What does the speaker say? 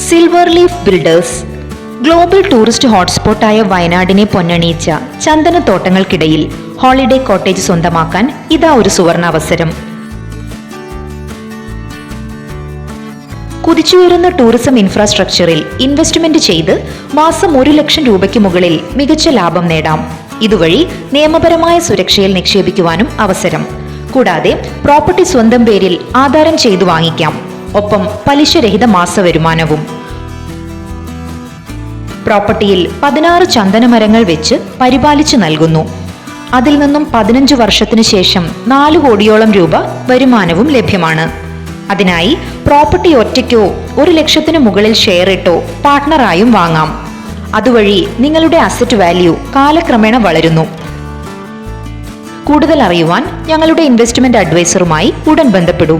Silver leaf builders. Global tourist ഹോട്ട്സ്പോട്ടായ വയനാടിനെ പൊന്നണിയിച്ച ചന്ദനത്തോട്ടങ്ങൾക്കിടയിൽ ഹോളിഡേ കോട്ടേജ് സ്വന്തമാക്കാൻ ഇതാ ഒരു സുവർണാവസരം. കുതിച്ചുയരുന്ന ടൂറിസം ഇൻഫ്രാസ്ട്രക്ചറിൽ ഇൻവെസ്റ്റ്മെന്റ് ചെയ്ത് മാസം 1 ലക്ഷം രൂപയ്ക്ക് മുകളിൽ മികച്ച ലാഭം നേടാം. ഇതുവഴി നിയമപരമായ സുരക്ഷയിൽ നിക്ഷേപിക്കുവാനും അവസരം. കൂടാതെ പ്രോപ്പർട്ടി സ്വന്തം പേരിൽ ആധാരം ചെയ്തു വാങ്ങിക്കാം. ഒപ്പം പലിശരഹിത മാസവരുമാനവും. പ്രോപ്പർട്ടിയിൽ 16 ചന്ദനമരങ്ങൾ വെച്ച് പരിപാലിച്ചു നൽകുന്നു. അതിൽ നിന്നും 15 വർഷത്തിനു ശേഷം 4 കോടിയോളം രൂപ വരുമാനവും ലഭ്യമാണ്. അതിനായി പ്രോപ്പർട്ടി ഒറ്റയ്ക്കോ 1 ലക്ഷത്തിന് മുകളിൽ ഷെയർ ഇട്ടോ പാർട്ട്ണറായും വാങ്ങാം. അതുവഴി നിങ്ങളുടെ അസറ്റ് വാല്യൂ കാലക്രമേണ വളരുന്നു. കൂടുതൽ അറിയുവാൻ ഞങ്ങളുടെ ഇൻവെസ്റ്റ്മെന്റ് അഡ്വൈസറുമായി ഉടൻ ബന്ധപ്പെടൂ.